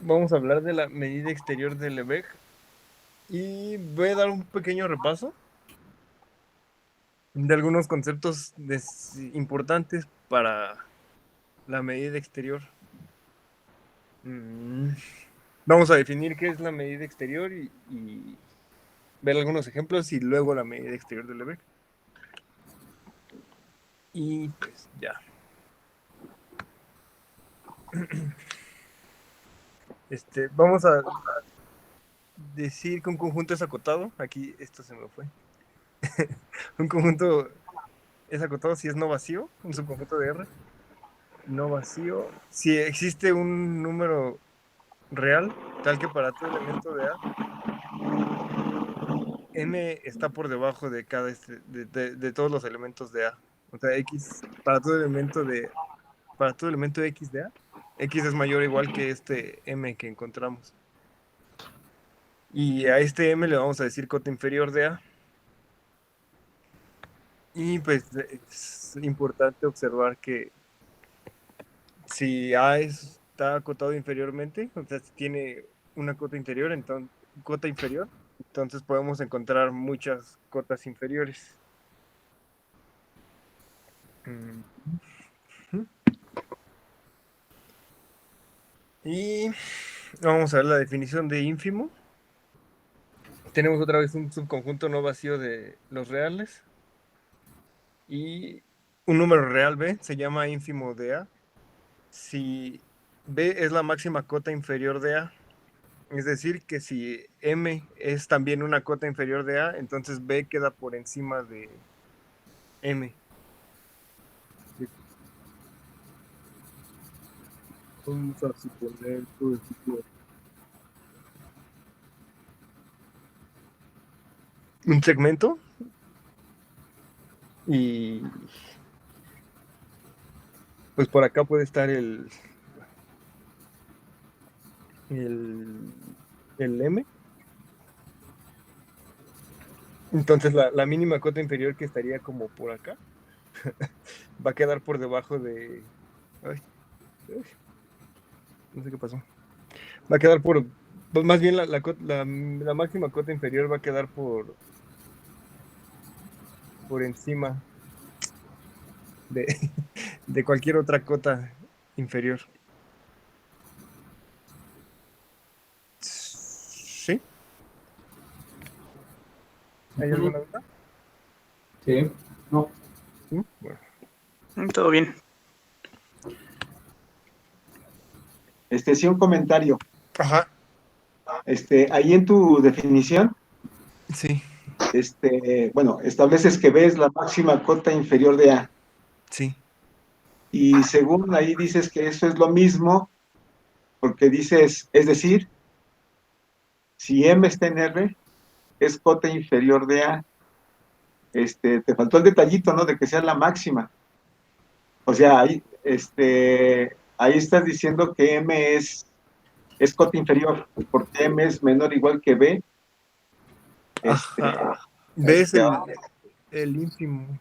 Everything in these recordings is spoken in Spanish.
vamos a hablar de la medida exterior de Lebesgue y voy a dar un pequeño repaso de algunos conceptos importantes para la medida exterior. Mm, Vamos a definir qué es la medida exterior y ver algunos ejemplos y luego la medida exterior de Lebesgue. Y pues ya. Vamos a decir que un conjunto es acotado. Aquí esto se me fue. Un conjunto es acotado si es no vacío, un subconjunto de R. No vacío. Si existe un número real, tal que para todo elemento de A, n está por debajo de cada de todos los elementos de A. O sea, x para todo elemento x de A, x es mayor o igual que este m que encontramos. Y a este m le vamos a decir cota inferior de A. Y pues es importante observar que si A está acotado inferiormente, o sea, si tiene una cota inferior, entonces podemos encontrar muchas cotas inferiores. Mm, ujú. Y vamos a ver la definición de ínfimo. Tenemos otra vez un subconjunto no vacío de los reales y un número real B se llama ínfimo de A. Si B es la máxima cota inferior de A, es decir, que si M es también una cota inferior de A, entonces B queda por encima de M. Vamos a suponer, por ejemplo, un segmento y pues por acá puede estar el, el M. Entonces la mínima cota inferior que estaría como por acá va a quedar por debajo de... Ay, ay, no sé qué pasó. Va a quedar pues más bien la máxima cota inferior va a quedar por encima de, de cualquier otra cota inferior. ¿Sí? ¿Hay Ujú. alguna duda? Sí, no. ¿Sí? Bueno. Todo bien. Sí, un comentario. Ajá, Ahí en tu definición, sí, bueno, estableces que B es la máxima cota inferior de A. sí. Y según ahí dices que eso es lo mismo, porque dices, es decir, si M está en R, es cota inferior de A. Te faltó el detallito, ¿no? De que sea la máxima. O sea, ahí estás diciendo que M es cota inferior, porque M es menor o igual que B. Ajá. ¿Ves Este, el ínfimo?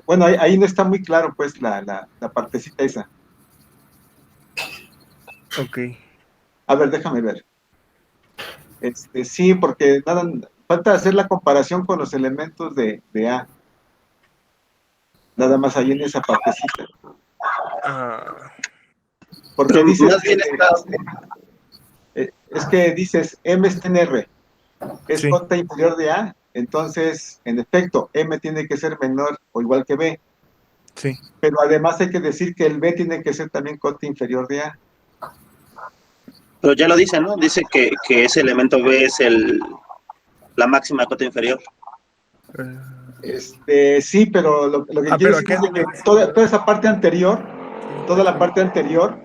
bueno, ahí no está muy claro, pues, la partecita esa. Ok. A ver, déjame ver. Sí, porque nada, falta hacer la comparación con los elementos de A. Nada más ahí en esa partecita. Ah, Porque Pero dices, más bien está, es que dices M está en R, es sí, cota inferior de A, entonces, en efecto, M tiene que ser menor o igual que B. sí. Pero además hay que decir que el B tiene que ser también cota inferior de A. pero ya lo dice, ¿no? Dice que ese elemento B es la máxima cota inferior. Sí, pero lo que quiere Pero decir acá es en de el que léxico. toda esa parte anterior, Sí, toda la aquí. parte anterior,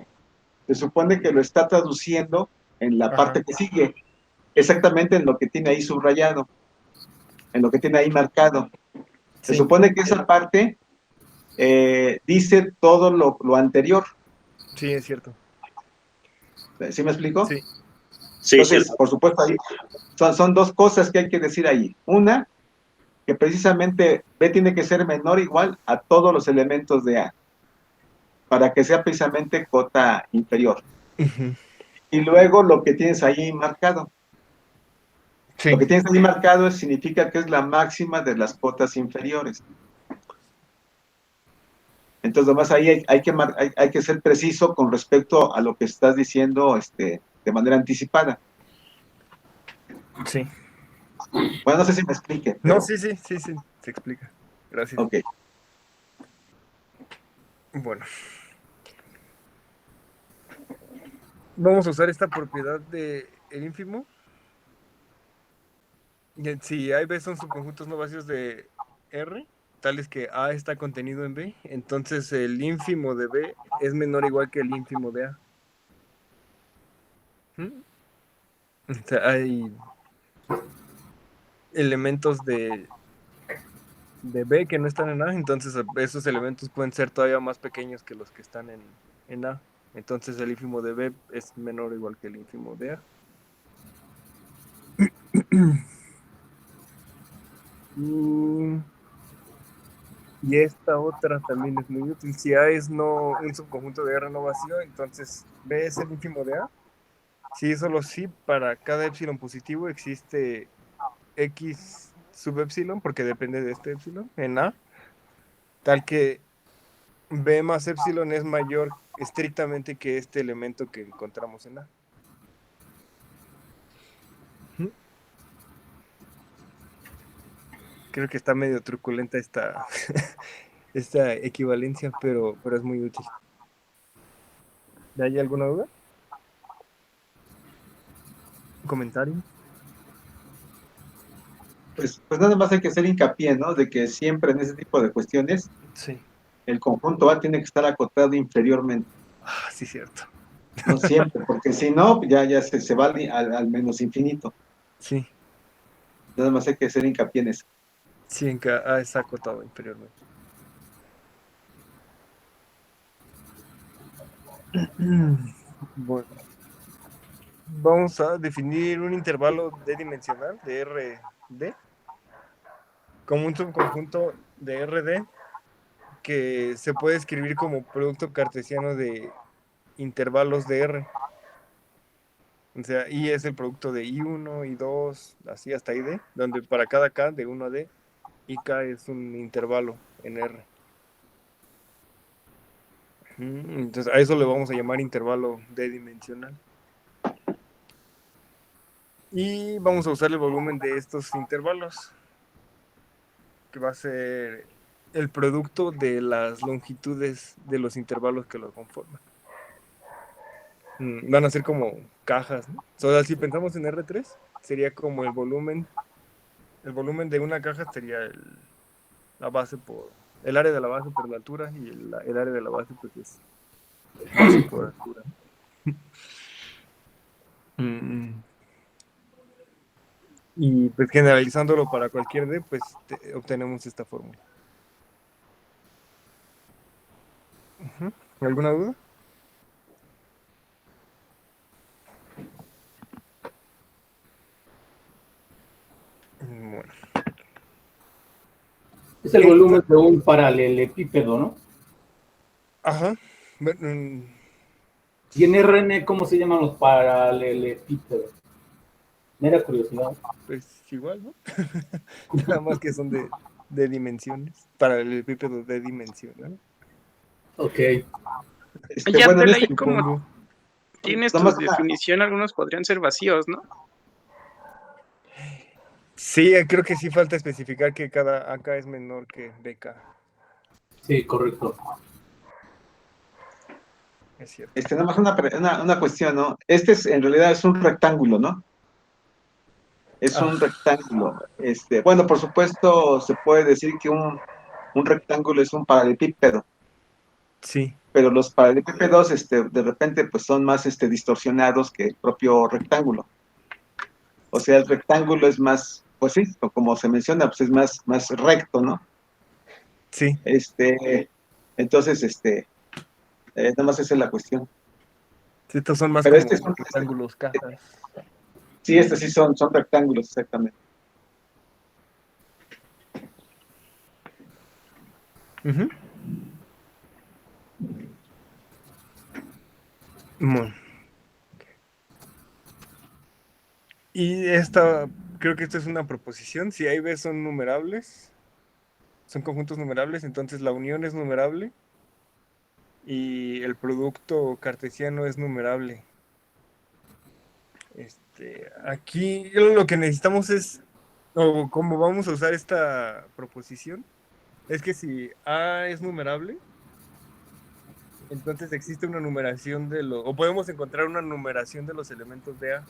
se supone que lo está traduciendo en la Ajá. parte que sigue, exactamente en lo que tiene ahí subrayado, en lo que tiene ahí marcado. Se Sí, supone que esa parte dice todo lo anterior. sí, es cierto. ¿Sí me explico? Sí. Sí, Entonces, cierto. por supuesto, ahí son dos cosas que hay que decir ahí. Una, que precisamente B tiene que ser menor o igual a todos los elementos de A, para que sea precisamente cota inferior. Ujú. Y luego lo que tienes ahí marcado. Sí, Lo que tienes ahí marcado significa que es la máxima de las cotas inferiores. Entonces, además ahí hay que ser preciso con respecto a lo que estás diciendo de manera anticipada. sí. Bueno, no sé si me explique, No, pero sí, sí, sí, sí, se explica. Gracias. ok. Bueno, vamos a usar esta propiedad de el ínfimo. Si A y B son subconjuntos no vacíos de R, tales que A está contenido en B, entonces el ínfimo de B es menor o igual que el ínfimo de A. ¿Mm? O sea, hay elementos de B que no están en A, entonces esos elementos pueden ser todavía más pequeños que los que están en A. Entonces el ínfimo de B es menor o igual que el ínfimo de A. Y, y esta otra también es muy útil. Si A es no, un subconjunto de R no vacío, entonces B es el ínfimo de A. Si es solo si para cada epsilon positivo existe X sub epsilon, porque depende de este epsilon, en A, tal que B más epsilon es mayor estrictamente que este elemento que encontramos en A. Ujú. Creo que está medio truculenta esta, esta equivalencia, pero es muy útil. ¿Hay alguna duda? ¿Comentario? Pues nada más hay que hacer hincapié, ¿no? De que siempre en ese tipo de cuestiones, Sí. el conjunto A tiene que estar acotado inferiormente. Ah, sí, cierto. No siempre, porque si no, ya se va al menos infinito. Sí, Nada más hay que hacer hincapié en eso. sí, en que A está acotado inferiormente. Bueno, vamos a definir un intervalo d-dimensional de RD como un subconjunto de RD que se puede escribir como producto cartesiano de intervalos de R. O sea, I es el producto de I1, I2, así hasta ID, donde para cada K de 1 a D, IK es un intervalo en R. Entonces a eso le vamos a llamar intervalo d-dimensional. Y vamos a usar el volumen de estos intervalos, que va a ser el producto de las longitudes de los intervalos que lo conforman. Van a ser como cajas, ¿no? O sea, si pensamos en R3, sería como el volumen de una caja sería la base por, el área de la base por la altura y el área de la base pues es base por altura. Mm, Y pues generalizándolo para cualquier D, pues obtenemos esta fórmula. Ujú. ¿Alguna duda? Bueno, Es el esta, volumen de un paralelepípedo, ¿no? ajá, bueno, Y en RN, ¿cómo se llaman los paralelepípedos? Mera curiosidad. pues igual, ¿no? Nada más que son de dimensiones, para el epípedo de dimensión, ¿no? Ok. Ya Bueno, te en leí como Supongo. tienes nada tu más definición, algunos podrían ser vacíos, ¿no? Sí, creo que sí falta especificar que cada AK es menor que BK, Sí, correcto. es cierto. nada más una cuestión, ¿no? En realidad es un rectángulo, ¿no? Es Ah, un rectángulo. Bueno, por supuesto, se puede decir que un rectángulo es un paralelepípedo, sí, pero los paralelepípedos, de repente, pues son más, distorsionados que el propio rectángulo. O sea, el rectángulo es más, pues sí, como se menciona, pues es más recto, ¿no? sí, Entonces, nada más esa es la cuestión. sí, estos son más Pero como rectángulos, cajas. sí, sí son rectángulos, exactamente. Ujú. Bueno. Y creo que esto es una proposición. Si A y B son numerables, son conjuntos numerables, entonces la unión es numerable y el producto cartesiano es numerable. Aquí lo que necesitamos es, o como vamos a usar esta proposición, es que si A es numerable, entonces existe una numeración o podemos encontrar una numeración de los elementos de A.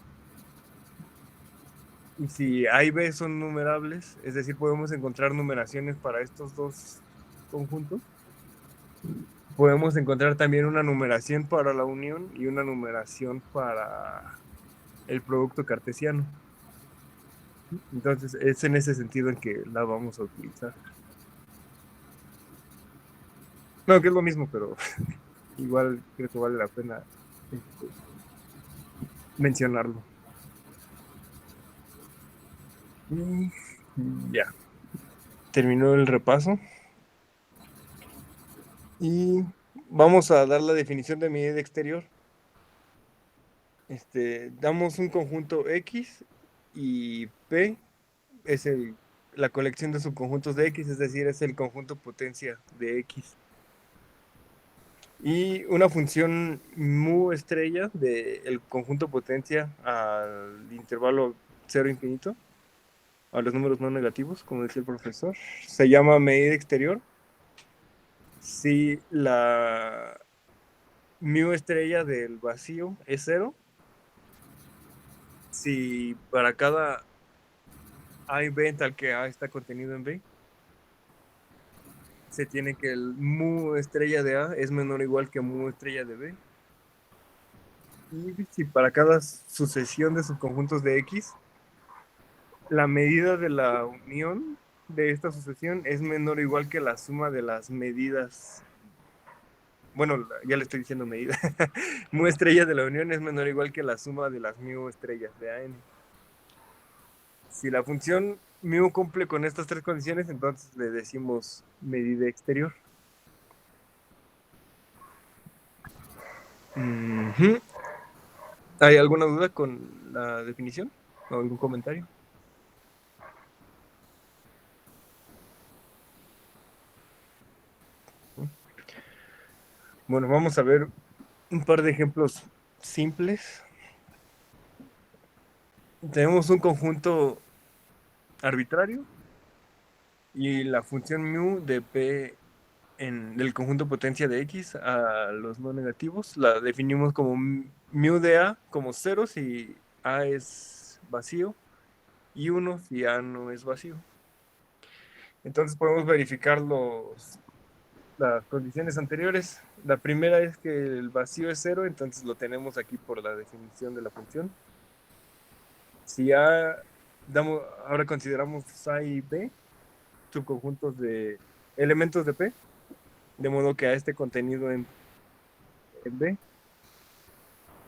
Y si A y B son numerables, es decir, podemos encontrar numeraciones para estos dos conjuntos, podemos encontrar también una numeración para la unión y una numeración para el producto cartesiano. Entonces, es en ese sentido en que la vamos a utilizar. No, que es lo mismo, pero igual creo que vale la pena mencionarlo. Y ya. Terminó el repaso. Y vamos a dar la definición de medida exterior. Damos un conjunto X y P es la colección de subconjuntos de X, es decir, es el conjunto potencia de X. Y una función mu estrella del conjunto potencia al intervalo 0 infinito, a los números no negativos, como decía el profesor, se llama medida exterior. Si la mu estrella del vacío es 0, si para cada A y B tal que A está contenido en B, se tiene que el mu estrella de A es menor o igual que mu estrella de B. Y si para cada sucesión de subconjuntos de X, la medida de la unión de esta sucesión es menor o igual que la suma de las medidas. Bueno, ya le estoy diciendo medida. Mu estrella de la unión es menor o igual que la suma de las mu estrellas de AN. Si la función mu cumple con estas tres condiciones, entonces le decimos medida exterior. ¿Hay alguna duda con la definición? ¿O algún comentario? Bueno, vamos a ver un par de ejemplos simples. Tenemos un conjunto arbitrario y la función mu de P del conjunto potencia de X a los no negativos la definimos como mu de A como 0 si A es vacío y 1 si A no es vacío. Entonces podemos verificar las condiciones anteriores. La primera es que el vacío es 0, entonces lo tenemos aquí por la definición de la función. Si ahora consideramos A y B, subconjuntos de elementos de P, de modo que A esté contenido en B.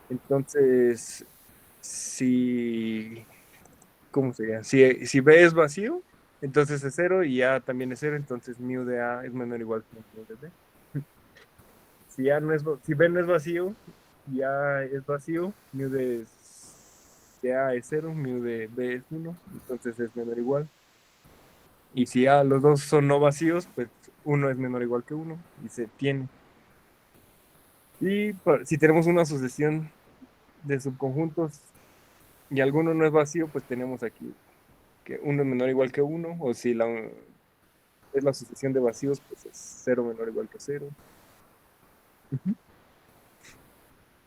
Entonces, ¿cómo sería? Si B es vacío, entonces es 0 y A también es 0, entonces mu de A es menor o igual que mu de B. Si B no es vacío y A es vacío, mu de A es 0, mu de B es 1, entonces es menor o igual. Y si los dos son no vacíos, pues 1 es menor o igual que 1 y se tiene. Y si tenemos una sucesión de subconjuntos y alguno no es vacío, pues tenemos aquí que 1 es menor o igual que 1, o si es la sucesión de vacíos, pues es 0 menor o igual que 0.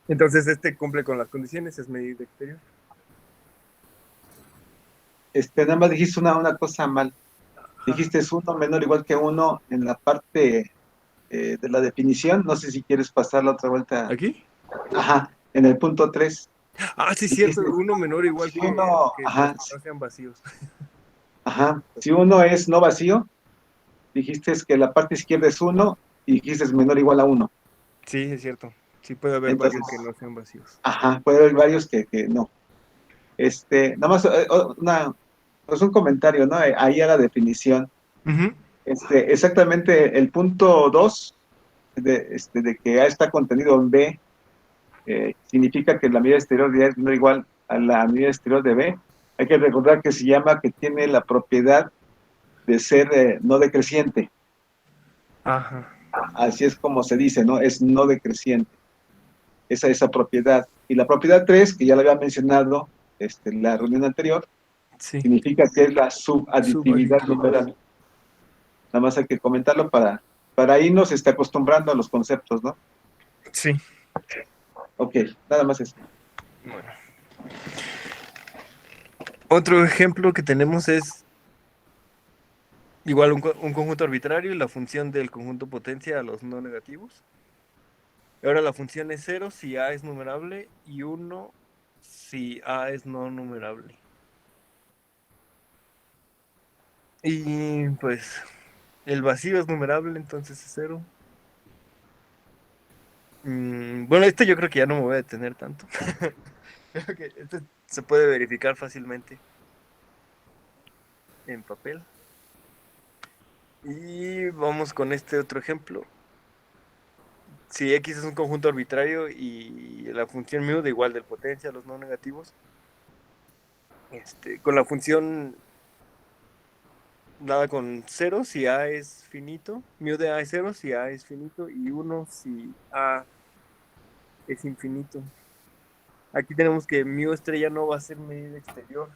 Entonces cumple con las condiciones, es medida exterior. Nada más dijiste una cosa mal. Dijiste es 1 menor o igual que 1 en la parte de la definición. No sé si quieres pasar la otra vuelta. ¿Aquí? Ajá, en el punto 3. Sí, cierto, 1 menor o igual si que uno, que ajá, no sean vacíos. Ajá, si 1 es no vacío, dijiste que la parte izquierda es 1 y dijiste es menor o igual a 1. Sí, es cierto. Sí puede haber Entonces, varios que no sean vacíos. Ajá, puede haber varios que no. Nada más pues un comentario, ¿no? Ahí a la definición. Exactamente el punto 2 de que A está contenido en B significa que la medida exterior ya es no igual a la medida exterior de B. Hay que recordar que se llama que tiene la propiedad de ser no decreciente. Ajá. Así es como se dice, ¿no? Es no decreciente. Esa propiedad. Y la propiedad 3, que ya la había mencionado en la reunión anterior, Sí. significa que es la subaditividad Subaditividad. numeral. Nada más hay que comentarlo para irnos acostumbrando a los conceptos, ¿no? Sí. Ok, nada más eso. Bueno. Otro ejemplo que tenemos es igual un conjunto arbitrario y la función del conjunto potencia a los no negativos. Ahora la función es 0 si A es numerable y 1 si A es no numerable. Y pues el vacío es numerable, entonces es 0. Bueno, este yo creo que ya no me voy a detener tanto. Creo que este se puede verificar fácilmente en papel. Y vamos con este otro ejemplo. Si X es un conjunto arbitrario y la función mu da igual del potencia a los no negativos, con la función dada con 0 si A es finito, mu de A es 0 si A es finito y 1 si A es infinito. Aquí tenemos que mu estrella no va a ser medida exterior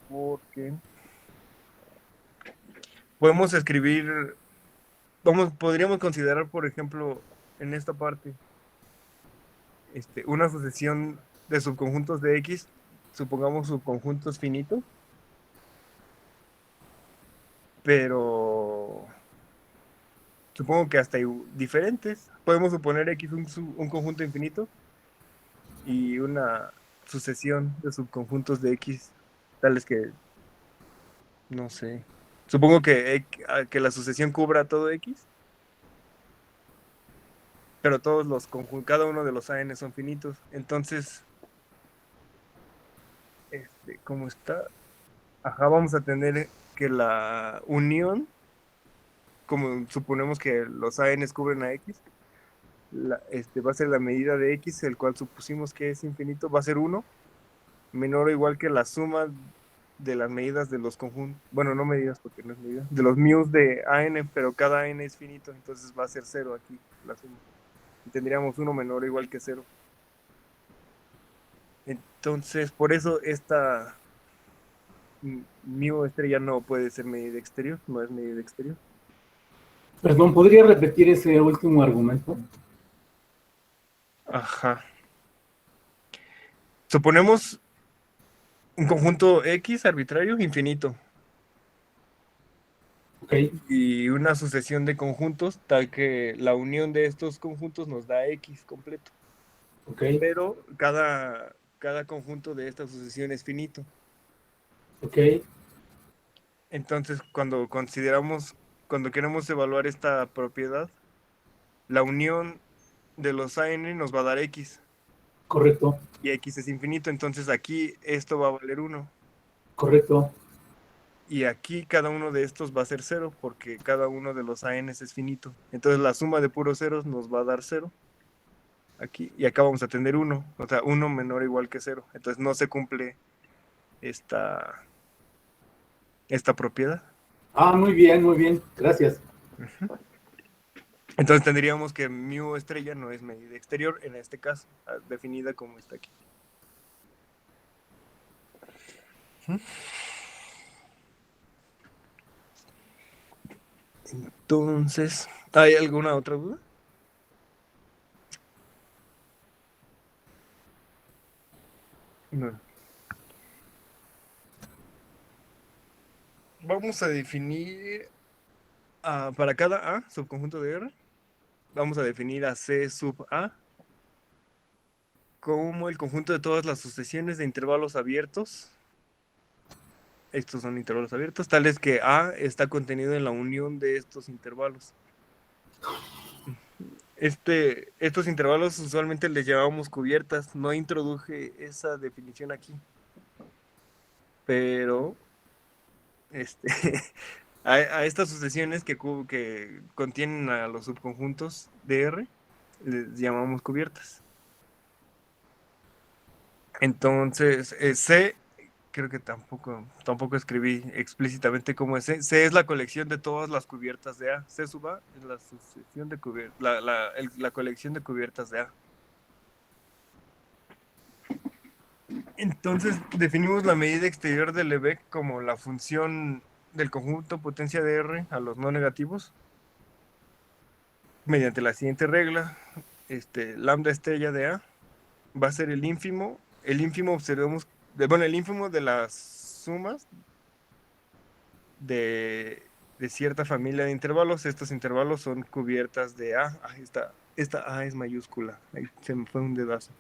porque podemos escribir, podríamos considerar, por ejemplo, en esta parte, una sucesión de subconjuntos de X, supongamos subconjuntos finitos, pero supongo que hasta diferentes. Podemos suponer X un conjunto infinito y una sucesión de subconjuntos de X, tales que, no sé, supongo que la sucesión cubra todo X, pero todos los conjuntos, cada uno de los AN son finitos. Entonces, ¿cómo está? Ajá, vamos a tener que la unión, como suponemos que los ANs cubren a X, va a ser la medida de X, el cual supusimos que es infinito, va a ser 1, menor o igual que la suma de las medidas de los conjuntos, bueno, no medidas porque no es medida, de los μ's de AN, pero cada AN es finito, entonces va a ser 0 aquí la suma. Y tendríamos 1 menor o igual que 0. Entonces, por eso esta mu estrella no puede ser medida exterior, no es medida exterior. Perdón, ¿podría repetir ese último argumento? Ajá. Suponemos un conjunto X arbitrario infinito. Ok, Y una sucesión de conjuntos tal que la unión de estos conjuntos nos da X completo. ok, Pero cada conjunto de esta sucesión es finito. ok, Entonces, cuando queremos evaluar esta propiedad, la unión de los AN nos va a dar X. correcto, Y X es infinito, entonces aquí esto va a valer 1. correcto, Y aquí cada uno de estos va a ser 0, porque cada uno de los ANs es finito. Entonces la suma de puros ceros nos va a dar 0. Aquí, y acá vamos a tener 1. O sea, 1 menor o igual que 0. Entonces no se cumple esta propiedad. Ah, muy bien, gracias. Entonces tendríamos que mu estrella no es medida exterior, en este caso, definida como está aquí. Entonces, ¿hay alguna otra duda? No. Vamos a definir para cada A, subconjunto de R, vamos a definir a C sub A como el conjunto de todas las sucesiones de intervalos abiertos. Estos son intervalos abiertos, tales que A está contenido en la unión de estos intervalos. Estos intervalos usualmente les llamamos cubiertas. No introduje esa definición aquí. Pero a estas sucesiones que contienen a los subconjuntos de R les llamamos cubiertas. Entonces, C, creo que tampoco escribí explícitamente cómo es C. C es la colección de todas las cubiertas de A. C sub A es la sucesión de la colección de cubiertas de A. Entonces, definimos la medida exterior de Lebesgue como la función del conjunto potencia de R a los no negativos mediante la siguiente regla. Lambda estrella de A va a ser el ínfimo observemos, el ínfimo de las sumas de cierta familia de intervalos. Estos intervalos son cubiertas de A. Esta A es mayúscula. Ahí se me fue un dedazo.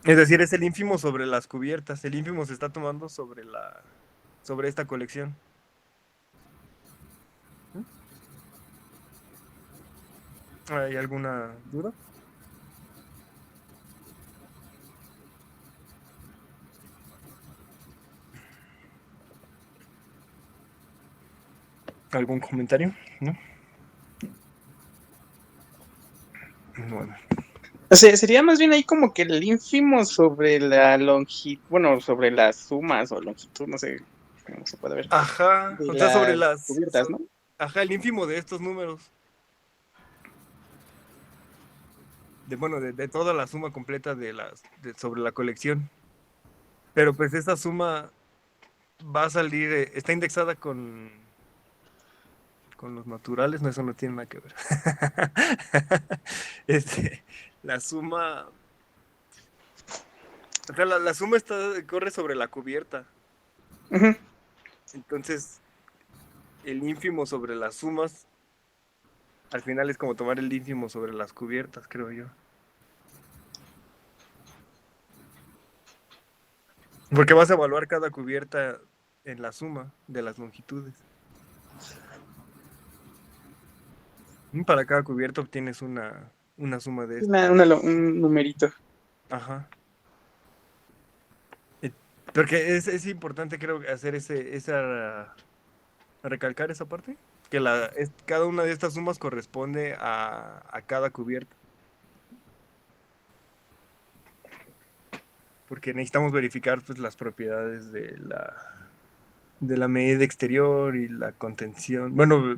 Es decir, es el ínfimo sobre las cubiertas. El ínfimo se está tomando sobre esta colección. ¿Hay alguna duda? ¿Algún comentario? ¿No? Bueno. O sea, sería más bien ahí como que el ínfimo sobre la longitud, bueno, sobre las sumas o longitud, no sé cómo se puede ver, Ajá, de o sea, sobre las las... cubiertas, ¿no? Ajá, el ínfimo de estos números. De toda la suma completa sobre la colección. Pero pues esta suma va a salir, está indexada con los naturales, no, eso no tiene nada que ver. La suma, o sea, la suma corre sobre la cubierta. Ujú. Entonces, el ínfimo sobre las sumas, al final es como tomar el ínfimo sobre las cubiertas, creo yo. Porque vas a evaluar cada cubierta en la suma de las longitudes. Para cada cubierta obtienes una suma de esto. Un numerito. Ajá. Porque es importante, creo, hacer recalcar esa parte, que cada una de estas sumas corresponde a cada cubierta. Porque necesitamos verificar pues, las propiedades de la medida exterior y la contención. Bueno,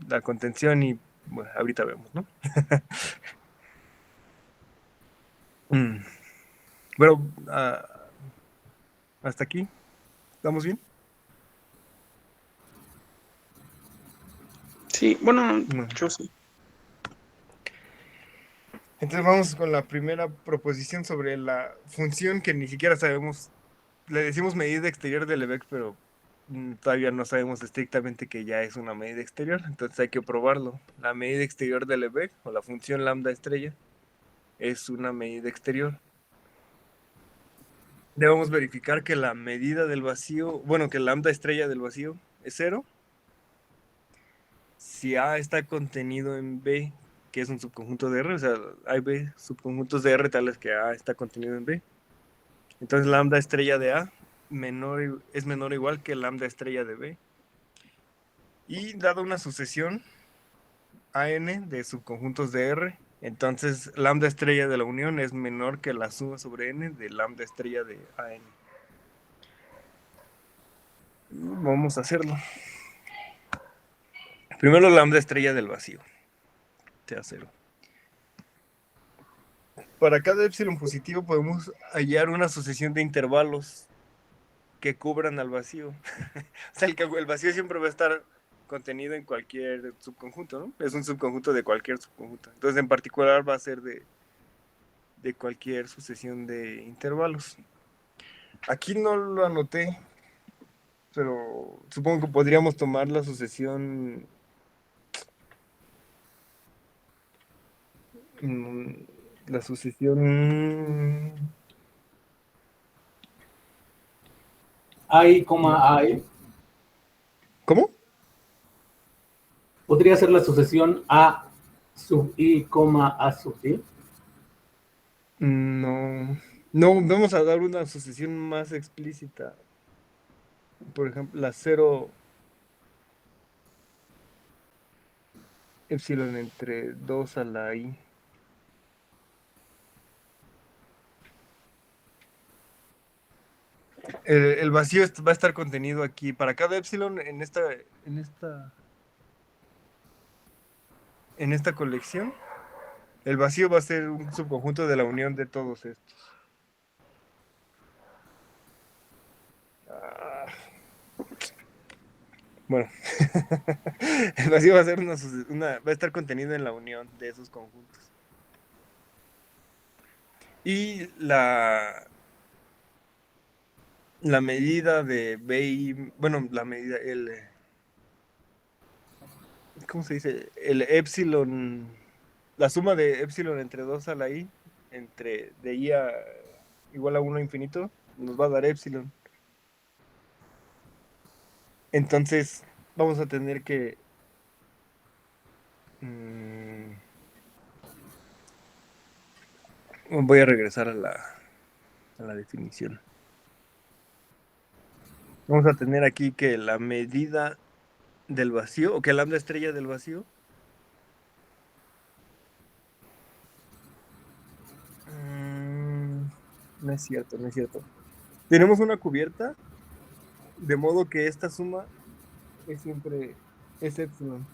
la contención y bueno, ahorita vemos, ¿no? Bueno, hasta aquí. ¿Estamos bien? Sí, bueno, Bueno. yo sí. Entonces vamos con la primera proposición sobre la función que ni siquiera sabemos. Le decimos medida exterior de Lebesgue, pero todavía no sabemos estrictamente que ya es una medida exterior, entonces hay que probarlo. La medida exterior de Lebesgue, o la función lambda estrella, es una medida exterior. Debemos verificar que la medida del vacío, bueno, que el lambda estrella del vacío es 0. Si A está contenido en B, que es un subconjunto de R, o sea, hay B subconjuntos de R tales que A está contenido en B. Entonces lambda estrella de A es menor o igual que lambda estrella de B. Y dado una sucesión AN de subconjuntos de R, entonces lambda estrella de la unión es menor que la suma sobre N de lambda estrella de AN. Vamos a hacerlo. Primero lambda estrella del vacío. Sea 0. Para cada epsilon positivo podemos hallar una sucesión de intervalos que cubran al vacío. O sea, el vacío siempre va a estar contenido en cualquier subconjunto, ¿no? Es un subconjunto de cualquier subconjunto. Entonces, en particular, va a ser de cualquier sucesión de intervalos. Aquí no lo anoté, pero supongo que podríamos tomar la sucesión. La sucesión. I, I. ¿Cómo? Podría ser la sucesión A sub I, A sub I. No. No, vamos a dar una sucesión más explícita. Por ejemplo, la 0 epsilon entre 2 a la I. el vacío va a estar contenido aquí. Para cada epsilon en esta colección, el vacío va a ser un subconjunto de la unión de todos estos. Bueno, el vacío va a ser va a estar contenido en la unión de esos conjuntos. Y la medida de B, bueno, la medida, ¿cómo se dice? El epsilon, la suma de epsilon entre 2 a la i, entre de i igual a 1 infinito, nos va a dar epsilon. Entonces, vamos a tener que... voy a regresar a la definición. Vamos a tener aquí que la medida del vacío, o que el lambda estrella del vacío, no es cierto, no es cierto. Tenemos una cubierta, de modo que esta suma es siempre epsilon.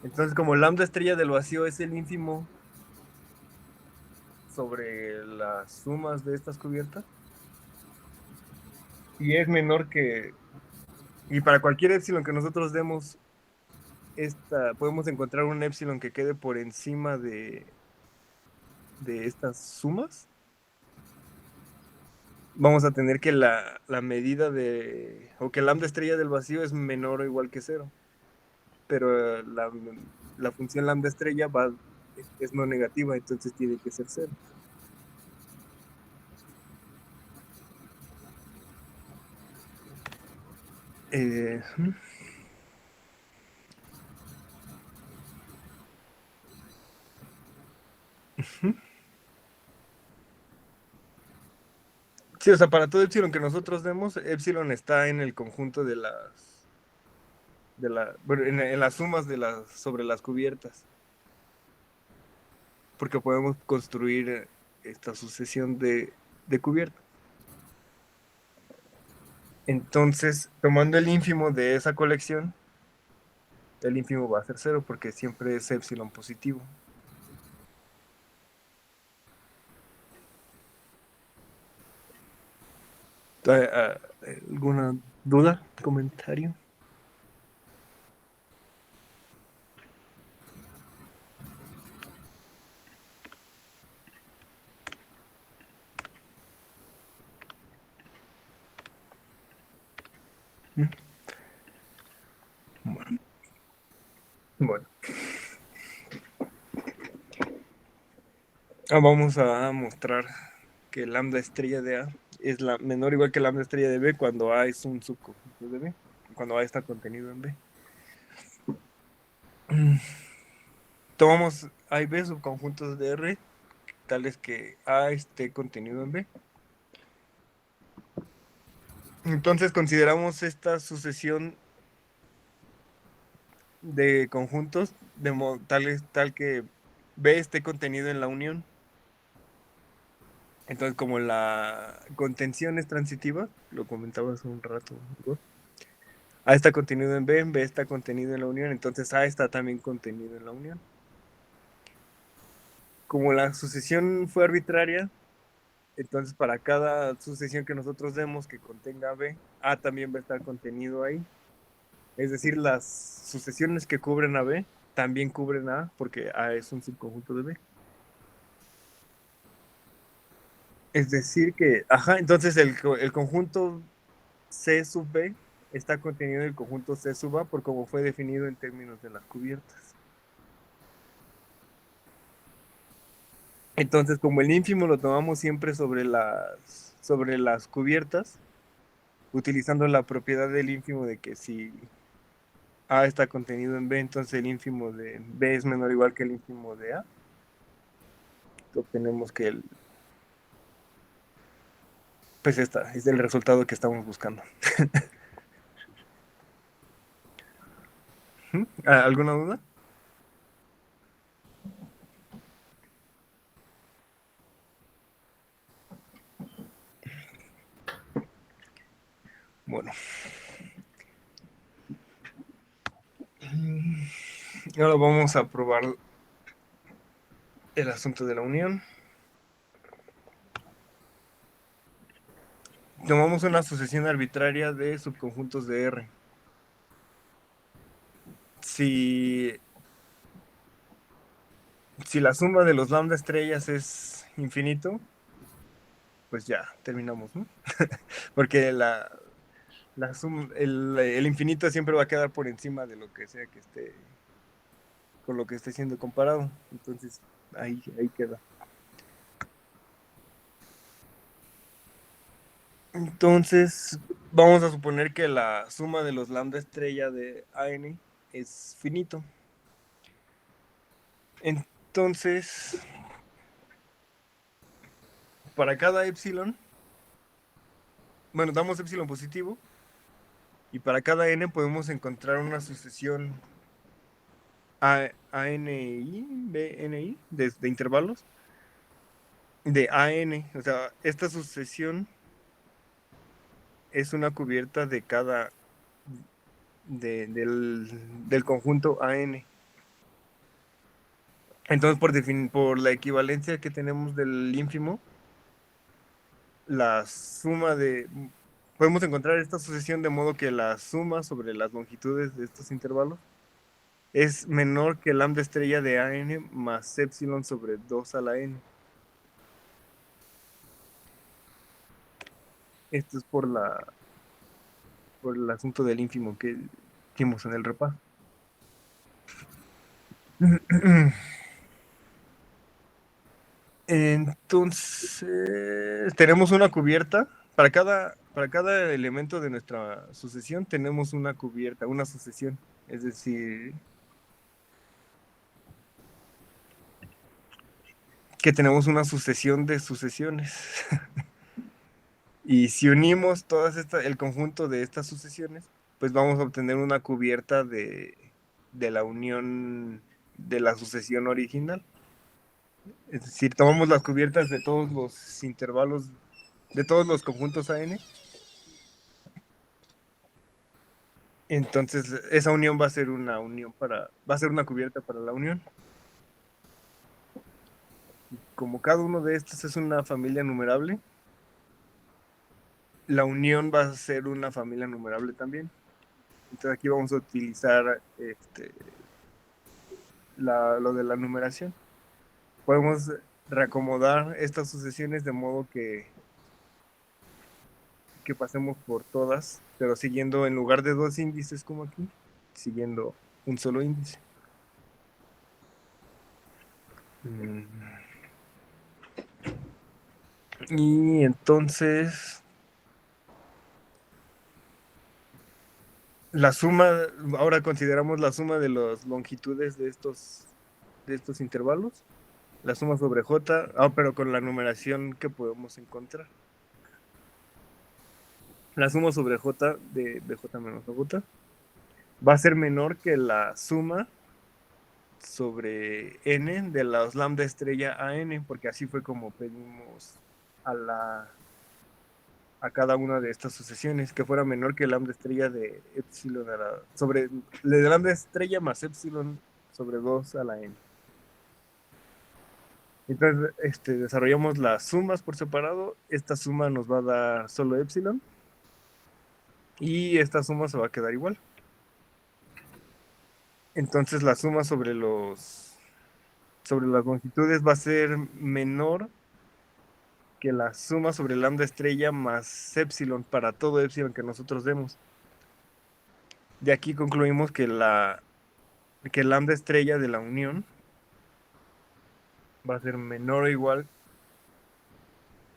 Entonces, como lambda estrella del vacío es el ínfimo sobre las sumas de estas cubiertas, y es menor que... Y para cualquier epsilon que nosotros demos, podemos encontrar un epsilon que quede por encima de estas sumas. Vamos a tener que la medida o que el lambda estrella del vacío es menor o igual que 0. Pero la función lambda estrella es no negativa, entonces tiene que ser 0. Eh, sí, o sea, para todo epsilon que nosotros demos, epsilon está en el conjunto bueno, en las sumas sobre las cubiertas. Porque podemos construir esta sucesión de cubiertas. Entonces, tomando el ínfimo de esa colección, el ínfimo va a ser 0 porque siempre es epsilon positivo. ¿Alguna duda? ¿Comentario? Bueno. Vamos a mostrar que lambda estrella de A es la menor o igual que lambda estrella de B cuando A es un subconjunto de B, cuando A está contenido en B. Tomamos A y B subconjuntos de R, tales que A esté contenido en B. Entonces consideramos esta sucesión de conjuntos tal que B esté contenido en la unión. Entonces, como la contención es transitiva, lo comentaba hace un rato, ¿no? A está contenido en B está contenido en la unión, entonces A está también contenido en la unión. Como la sucesión fue arbitraria, entonces para cada sucesión que nosotros demos que contenga B, A también va a estar contenido ahí. Es decir, las sucesiones que cubren a B también cubren a A, porque A es un subconjunto de B. Es decir que, entonces el conjunto C sub B está contenido en el conjunto C sub A por como fue definido en términos de las cubiertas. Entonces, como el ínfimo lo tomamos siempre sobre las cubiertas, utilizando la propiedad del ínfimo de que si A está contenido en B, entonces el ínfimo de B es menor o igual que el ínfimo de A. Obtenemos que pues es el resultado que estamos buscando. ¿Alguna duda? Bueno. Y ahora vamos a probar el asunto de la unión. Tomamos una sucesión arbitraria de subconjuntos de R. Si la suma de los lambda estrellas es infinito, pues ya, terminamos, ¿no? Porque el infinito siempre va a quedar por encima de lo que sea que esté, con lo que esté siendo comparado. Entonces, ahí queda. Entonces, vamos a suponer que la suma de los lambda estrella de AN es finito. Entonces, para cada epsilon, bueno, damos epsilon positivo, y para cada n podemos encontrar una sucesión ANI, BNI, de intervalos, de AN. O sea, esta sucesión es una cubierta de cada, del conjunto AN. Entonces, por la equivalencia que tenemos del ínfimo, la suma podemos encontrar esta sucesión de modo que la suma sobre las longitudes de estos intervalos es menor que lambda estrella de AN más epsilon sobre 2 a la n. Esto es por el asunto del ínfimo que hicimos en el repaso. Entonces, tenemos una cubierta. Para cada elemento de nuestra sucesión tenemos una cubierta, una sucesión. Es decir, que tenemos una sucesión de sucesiones. Y si unimos el conjunto de estas sucesiones, pues vamos a obtener una cubierta de la unión de la sucesión original. Es decir, tomamos las cubiertas de todos los intervalos, de todos los conjuntos AN. Entonces, esa unión va a ser una cubierta para la unión. Como cada uno de estos es una familia numerable, la unión va a ser una familia numerable también. Entonces aquí vamos a utilizar lo de la numeración. Podemos reacomodar estas sucesiones de modo que pasemos por todas, pero siguiendo, en lugar de 2 índices como aquí, siguiendo un solo índice. Y entonces la suma, ahora consideramos la suma de las longitudes de estos intervalos, la suma sobre J, pero con la numeración que podemos encontrar. La suma sobre J de BJ menos OJ va a ser menor que la suma sobre N de los lambda estrella a N, porque así fue como pedimos a cada una de estas sucesiones, que fuera menor que lambda estrella de epsilon de lambda estrella más epsilon sobre 2 a la N. Entonces, desarrollamos las sumas por separado. Esta suma nos va a dar solo epsilon. Y esta suma se va a quedar igual. Entonces, la suma sobre las longitudes va a ser menor que la suma sobre lambda estrella más epsilon para todo epsilon que nosotros demos. De aquí concluimos que que lambda estrella de la unión va a ser menor o igual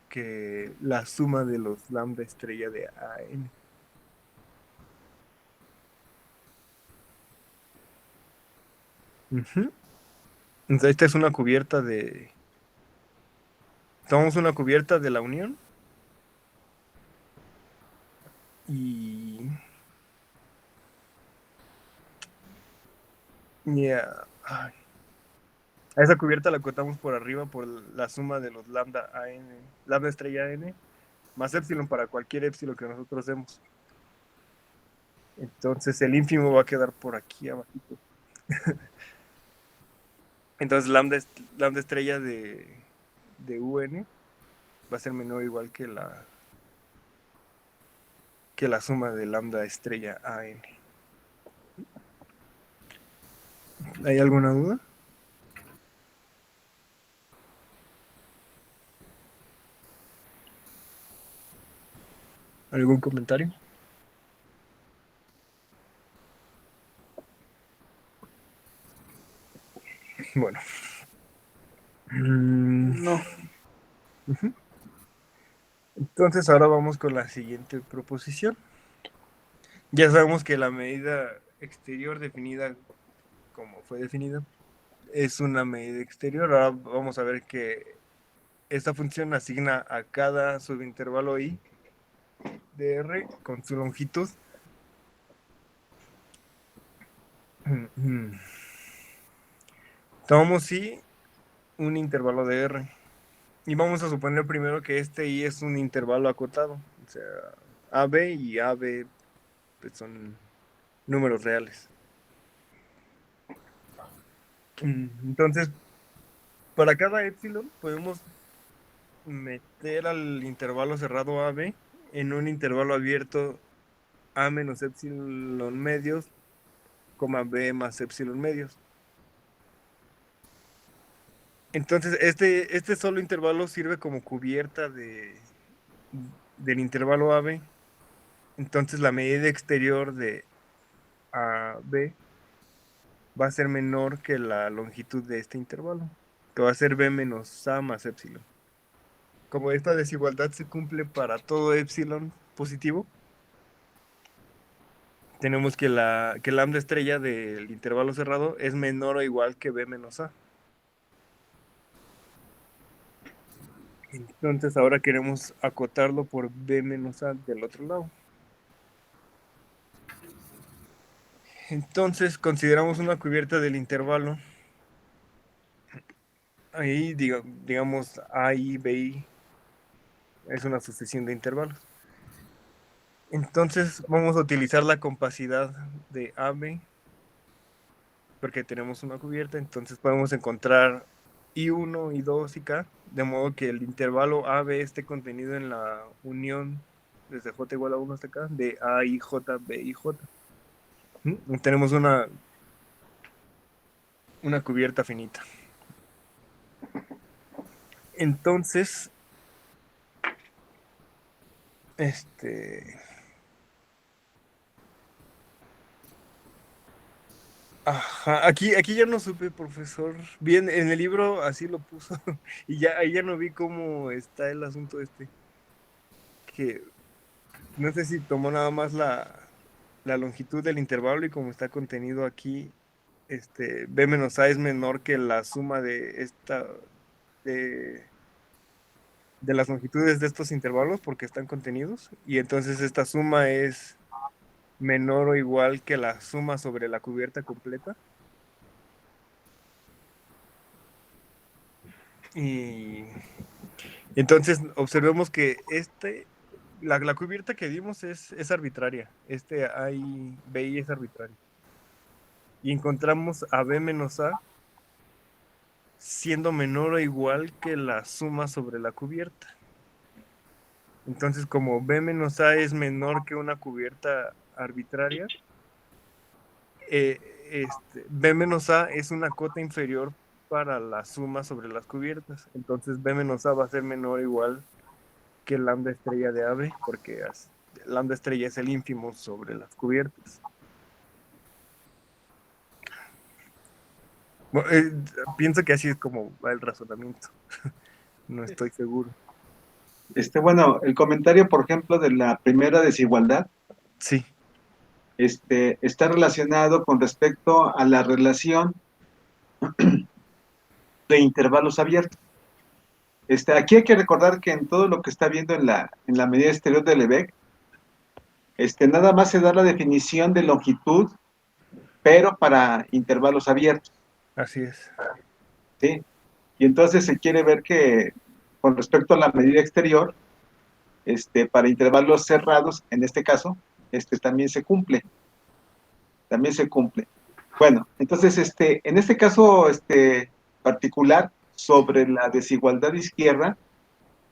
que la suma de los lambda estrella de AN. Entonces esta es una cubierta tomamos una cubierta de la unión y a esa cubierta la cortamos por arriba por la suma de los lambda estrella AN más epsilon para cualquier epsilon que nosotros demos. Entonces el ínfimo va a quedar por aquí abajo. Entonces lambda estrella de UN va a ser menor o igual que la suma de lambda estrella AN. ¿Hay alguna duda? ¿Algún comentario? Bueno. No. Ujú. Entonces ahora vamos con la siguiente proposición. Ya sabemos que la medida exterior definida como fue definida es una medida exterior. Ahora vamos a ver que esta función asigna a cada subintervalo i de R con su longitud. Tomamos i un intervalo de R. Y vamos a suponer primero que este i es un intervalo acotado. O sea, AB y AB pues, son números reales. Entonces, para cada epsilon podemos meter al intervalo cerrado AB en un intervalo abierto A menos epsilon medios, B más epsilon medios. Entonces, este solo intervalo sirve como cubierta del intervalo AB. Entonces, la medida exterior de AB va a ser menor que la longitud de este intervalo, que va a ser B menos A más epsilon. Como esta desigualdad se cumple para todo epsilon positivo, tenemos que lambda estrella del intervalo cerrado es menor o igual que B menos A. Entonces ahora queremos acotarlo por B menos A del otro lado. Entonces consideramos una cubierta del intervalo. Ahí digamos AI, BI es una sucesión de intervalos. Entonces vamos a utilizar la compacidad de AB porque tenemos una cubierta, entonces podemos encontrar I1, I2 y K, de modo que el intervalo AB esté contenido en la unión desde J igual a 1 hasta K de A, I, J, B y J. Tenemos una cubierta finita. Entonces, ajá, aquí ya no supe, profesor. Bien, en el libro así lo puso. Y ahí ya no vi cómo está el asunto que no sé si tomó nada más la longitud del intervalo y como está contenido aquí, B menos A es menor que la suma de las longitudes de estos intervalos porque están contenidos. Y entonces esta suma es menor o igual que la suma sobre la cubierta completa. Y entonces observemos que la cubierta que dimos es arbitraria. AI, BI es arbitrario. Y encontramos a B menos A siendo menor o igual que la suma sobre la cubierta. Entonces, como B menos A es menor que una cubierta arbitraria, B menos A es una cota inferior para la suma sobre las cubiertas. Entonces, B menos A va a ser menor o igual que lambda estrella de AB, porque lambda estrella es el ínfimo sobre las cubiertas. Bueno, pienso que así es como va el razonamiento. No estoy seguro. Bueno, el comentario, por ejemplo, de la primera desigualdad, Sí. está relacionado con respecto a la relación de intervalos abiertos. Aquí hay que recordar que en todo lo que está viendo en la medida exterior de Lebesgue, nada más se da la definición de longitud, pero para intervalos abiertos. Así es. ¿Sí? Y entonces se quiere ver que con respecto a la medida exterior, para intervalos cerrados, en este caso, también se cumple. también se cumple. Bueno, entonces, en este caso particular, sobre la desigualdad izquierda,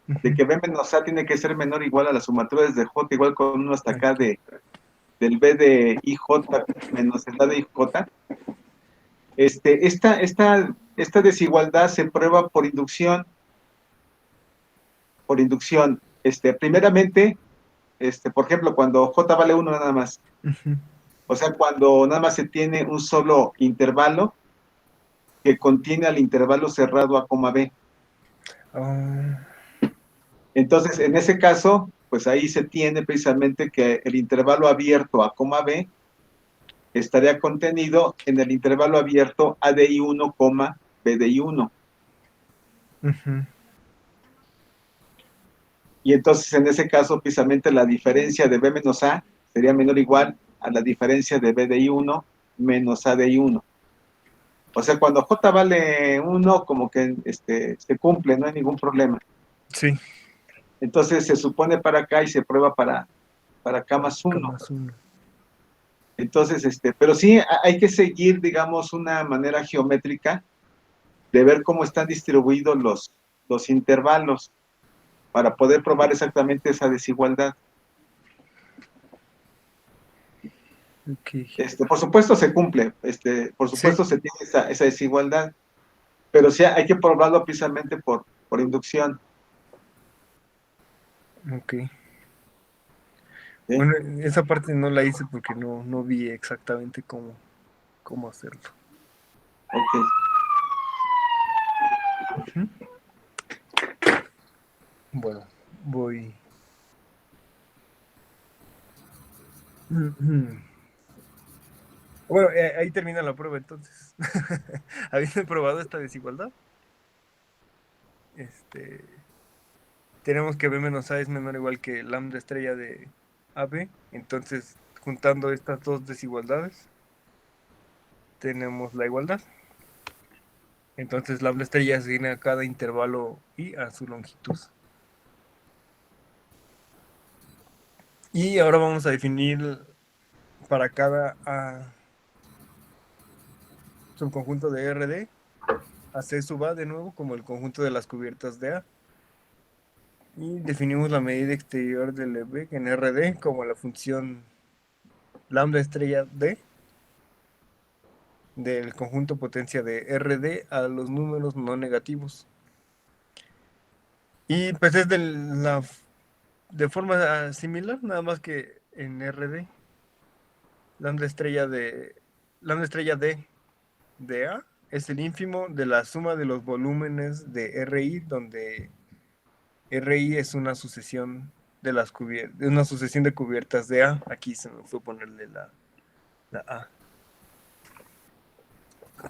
de que B menos A tiene que ser menor o igual a la sumatoria desde J, igual con 1 hasta acá del B de IJ menos el A de IJ, esta desigualdad se prueba por inducción. Primeramente, por ejemplo, cuando J vale 1 nada más, o sea, cuando nada más se tiene un solo intervalo que contiene al intervalo cerrado A, B. Ah, Entonces, en ese caso, pues ahí se tiene precisamente que el intervalo abierto A, B estaría contenido en el intervalo abierto A de I1, B de I1. ujú. Y entonces, en ese caso, precisamente la diferencia de B menos A sería menor o igual a la diferencia de B de I1 menos A de I1. O sea, cuando J vale 1, como que se cumple, no hay ningún problema. Sí, Entonces se supone para acá y se prueba para K más 1. más uno. Entonces, pero sí hay que seguir, digamos, una manera geométrica de ver cómo están distribuidos los intervalos para poder probar exactamente esa desigualdad. Ok. Por supuesto se cumple, por Sí, supuesto se tiene esa desigualdad, pero sí hay que probarlo precisamente por inducción. ok. ¿Sí? Bueno, esa parte no la hice porque no vi exactamente cómo hacerlo. Ok. Ujú. Bueno, voy. Ujú. Bueno, ahí termina la prueba entonces. Habiendo probado esta desigualdad, este, tenemos que B menos A es menor o igual que lambda estrella de AB. Entonces, juntando estas dos desigualdades, tenemos la igualdad. Entonces, lambda estrella asigna a cada intervalo I a su longitud. Y ahora vamos a definir para cada subconjunto de RD a C sub A de nuevo como el conjunto de las cubiertas de A. Y definimos la medida exterior del Lebesgue en RD como la función lambda estrella D del conjunto potencia de RD a los números no negativos. Y pues es de forma similar, nada más que en RD, lambda estrella D de A es el ínfimo de la suma de los volúmenes de RI, donde RI es una sucesión de una sucesión de cubiertas de A. Aquí se me fue ponerle la A.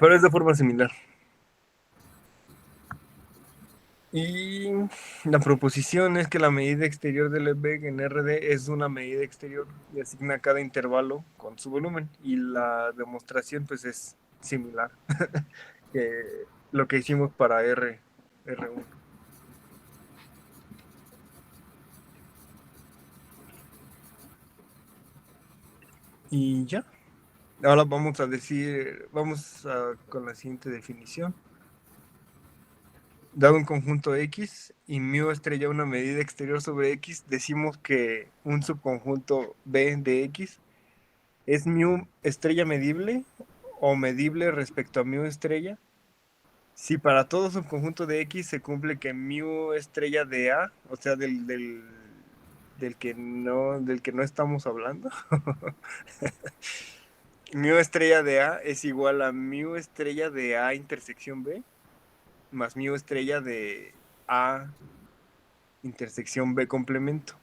Pero es de forma similar. Y la proposición es que la medida exterior del Lebesgue en RD es una medida exterior y asigna cada intervalo con su volumen. Y la demostración pues es similar que lo que hicimos para R1. Y ya. Ahora con la siguiente definición. Dado un conjunto X y μ estrella una medida exterior sobre X, decimos que un subconjunto B de X es μ estrella medible o medible respecto a μ estrella. Si para todo subconjunto de X se cumple que μ estrella de A, o sea, del que no estamos hablando, μ estrella de A es igual a μ estrella de A intersección B más μ estrella de A intersección B complemento.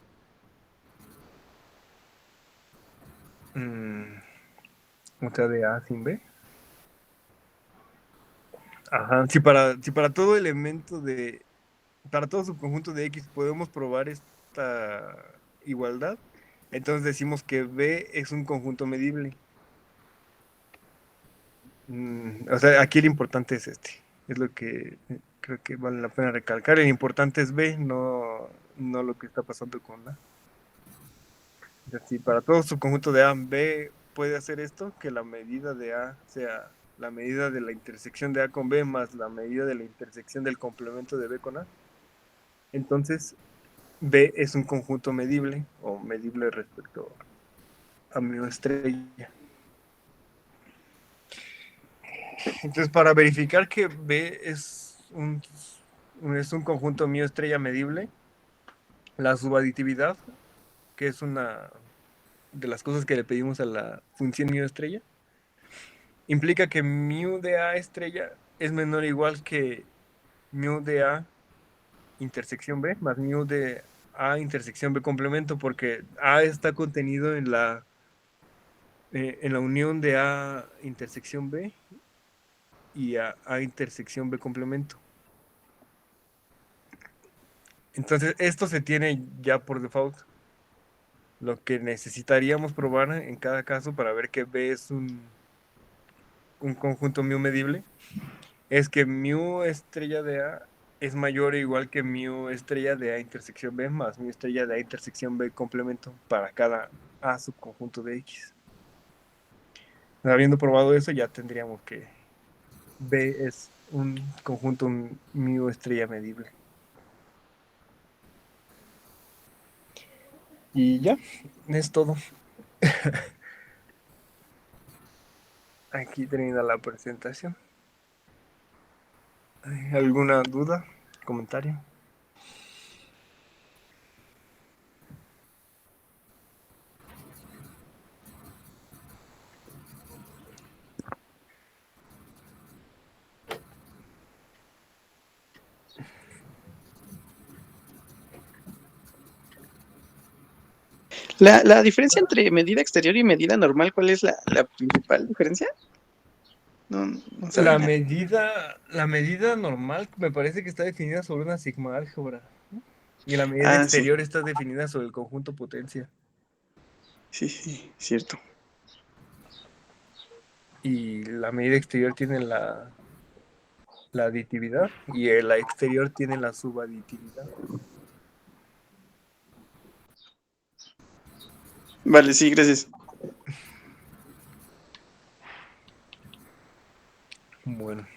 O sea, de A sin B. Ajá. Si para todo elemento para todo subconjunto de X podemos probar esta igualdad, entonces decimos que B es un conjunto medible. O sea, aquí el importante es este. Es lo que creo que vale la pena recalcar. El importante es B, no lo que está pasando con A. O sea, si para todo subconjunto de A, B puede hacer esto, que la medida de A sea la medida de la intersección de A con B más la medida de la intersección del complemento de B con A. Entonces, B es un conjunto medible o medible respecto a mu estrella. Entonces, para verificar que B es un conjunto mu estrella medible, la subaditividad, que es una de las cosas que le pedimos a la función mu estrella, implica que mu de A estrella es menor o igual que mu de A intersección B más mu de A intersección B complemento, porque A está contenido en la unión de A intersección B y A intersección B complemento. Entonces, esto se tiene ya por default. Lo que necesitaríamos probar en cada caso para ver que B es un conjunto mu medible es que mu estrella de A es mayor o igual que mu estrella de A intersección B más mu estrella de A intersección B complemento para cada A subconjunto de X. Habiendo probado eso, ya tendríamos que B es un conjunto mu estrella medible. Y ya, es todo. Aquí termina la presentación. ¿Alguna duda? ¿Comentario? La diferencia entre medida exterior y medida normal, ¿cuál es la principal diferencia? No La sabía. medida normal me parece que está definida sobre una sigma álgebra, ¿no? Y la medida Sí, exterior está definida sobre el conjunto potencia. sí, cierto. Y la medida exterior tiene la aditividad y la exterior tiene la subaditividad. Vale, sí, gracias. Bueno.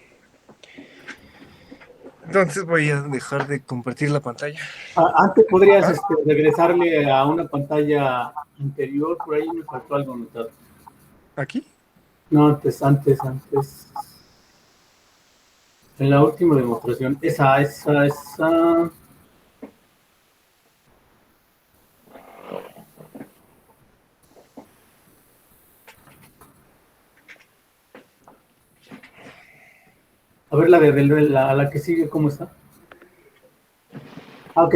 Entonces voy a dejar de compartir la pantalla. Antes podrías regresarle a una pantalla anterior, por ahí me faltó algo notado. ¿Aquí? No, antes. En la última demostración. Esa. A ver, la que sigue, ¿cómo está? Ah, ok,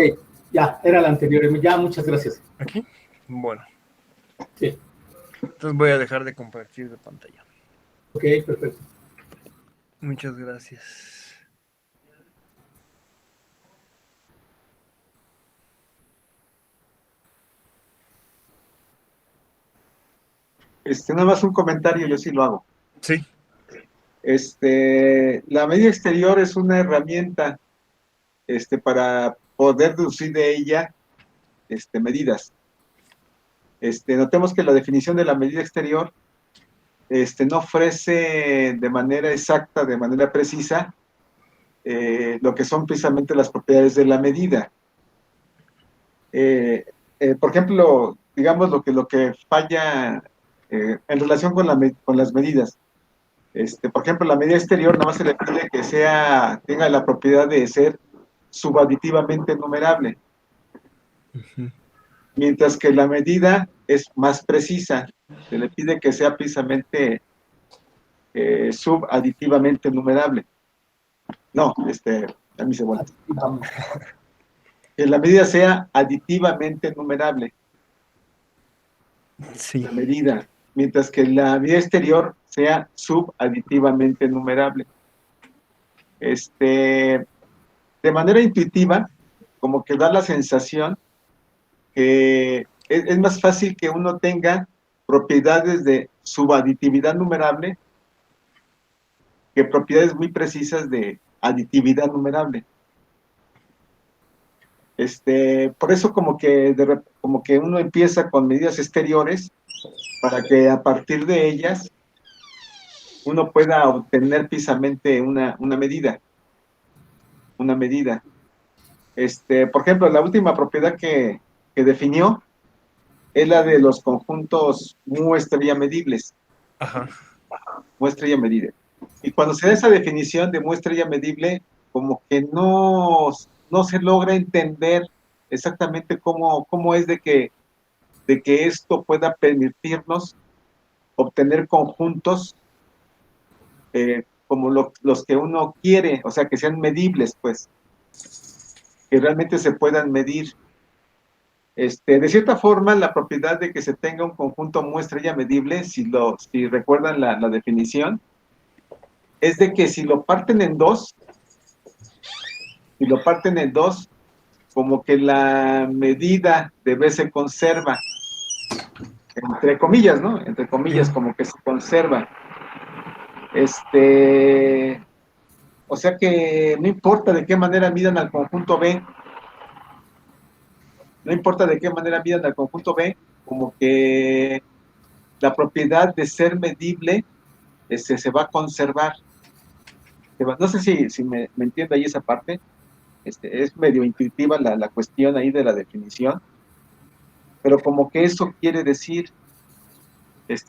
ya, era la anterior. Ya, muchas gracias. ¿Aquí? Bueno. Sí. Entonces voy a dejar de compartir la pantalla. Ok, perfecto. Muchas gracias. Nada más un comentario, yo sí lo hago. Sí. La medida exterior es una herramienta para poder deducir de ella medidas. Notemos que la definición de la medida exterior no ofrece de manera exacta, de manera precisa, lo que son precisamente las propiedades de la medida. Por ejemplo, digamos lo que falla en relación con las medidas. Por ejemplo, la medida exterior nada más se le pide que tenga la propiedad de ser subaditivamente numerable. Mientras que la medida es más precisa, se le pide que sea precisamente subaditivamente numerable. No, a mí se vuelve. Que la medida sea aditivamente numerable. Sí. La medida, mientras que la medida exterior sea subaditivamente numerable. De manera intuitiva, como que da la sensación que es más fácil que uno tenga propiedades de subaditividad numerable que propiedades muy precisas de aditividad numerable. Por eso como que uno empieza con medidas exteriores para que a partir de ellas uno pueda obtener precisamente una medida. Una medida. Por ejemplo, la última propiedad que definió es la de los conjuntos muestra medibles. Ajá. Muestra medible. Y cuando se da esa definición de muestra medible, como que no se logra entender exactamente cómo es de que esto pueda permitirnos obtener conjuntos como los que uno quiere, o sea, que sean medibles, pues, que realmente se puedan medir. De cierta forma, la propiedad de que se tenga un conjunto muestra medible, si recuerdan la definición, es de que si lo parten en dos, como que la medida de B se conserva, entre comillas, ¿no? Entre comillas, como que se conserva. O sea que no importa de qué manera midan al conjunto B, como que la propiedad de ser medible se va a conservar. No sé si me entiende ahí esa parte. Es medio intuitiva la cuestión ahí de la definición, pero como que eso quiere decir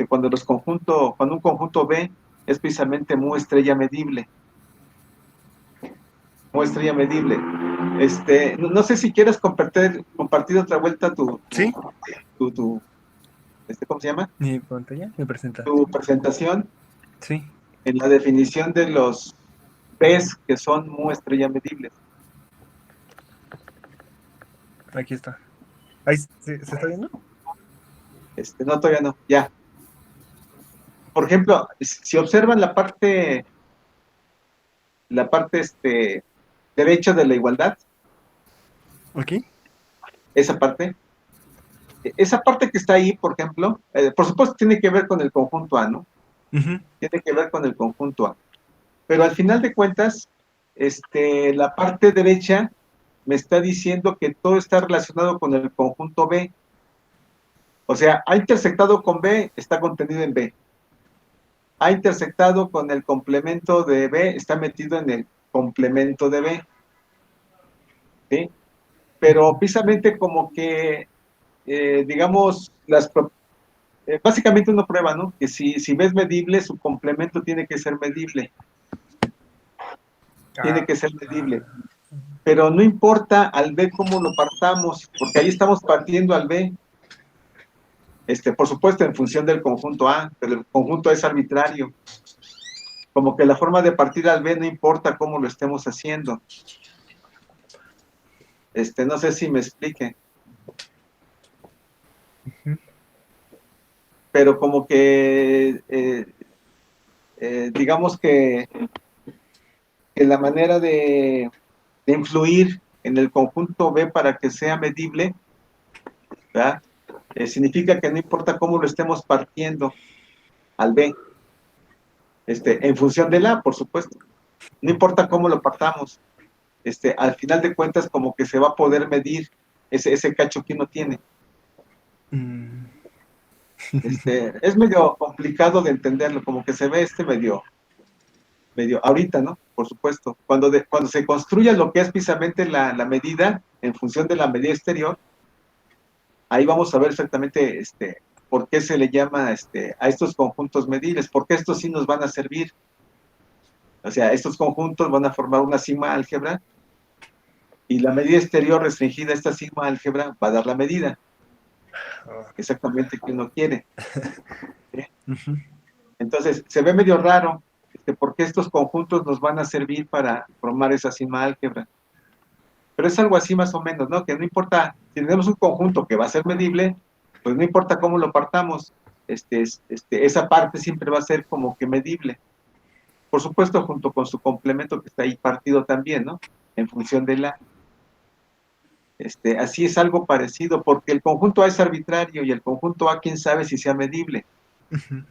cuando un conjunto B es precisamente muestra medible. Muestra medible. No sé si quieres compartir otra vuelta ¿Sí? ¿cómo se llama? Mi pantalla, mi presentación. Tu presentación. Sí. En la definición de los B's que son muestra medibles. Aquí está. Ahí se está viendo. No, todavía no, ya. Por ejemplo, si observan la parte derecha de la igualdad, Ok. esa parte que está ahí, por ejemplo, por supuesto tiene que ver con el conjunto A, ¿no? Uh-huh. Tiene que ver con el conjunto A. Pero al final de cuentas, la parte derecha me está diciendo que todo está relacionado con el conjunto B. O sea, ha intersectado con B, está contenido en B. Ha intersectado con el complemento de B, está metido en el complemento de B. ¿Sí? Pero precisamente como que, digamos, básicamente uno prueba, ¿no? Que si B es medible, su complemento tiene que ser medible. Tiene que ser medible. Pero no importa al B cómo lo partamos, porque ahí estamos partiendo al B. Por supuesto, en función del conjunto A, pero el conjunto A es arbitrario. Como que la forma de partir al B no importa cómo lo estemos haciendo. No sé si me explique. Uh-huh. Pero como que, digamos que la manera de influir en el conjunto B para que sea medible, ¿verdad? Significa que no importa cómo lo estemos partiendo al B, en función del A, por supuesto. No importa cómo lo partamos. Al final de cuentas, como que se va a poder medir ese cacho que uno tiene. Es medio complicado de entenderlo, como que se ve medio ahorita, ¿no? Por supuesto. Cuando se construya lo que es precisamente la medida, en función de la medida exterior, ahí vamos a ver exactamente por qué se le llama a estos conjuntos medibles, porque estos sí nos van a servir. O sea, estos conjuntos van a formar una sigma álgebra y la medida exterior restringida a esta sigma álgebra va a dar la medida exactamente que uno quiere. ¿Sí? Uh-huh. Entonces, se ve medio raro porque estos conjuntos nos van a servir para formar esa sigma álgebra. Pero es algo así más o menos, ¿no? Que no importa, si tenemos un conjunto que va a ser medible, pues no importa cómo lo partamos, esa parte siempre va a ser como que medible. Por supuesto, junto con su complemento que está ahí partido también, ¿no? En función de la... así es algo parecido, porque el conjunto A es arbitrario y el conjunto A, quién sabe si sea medible. Uh-huh.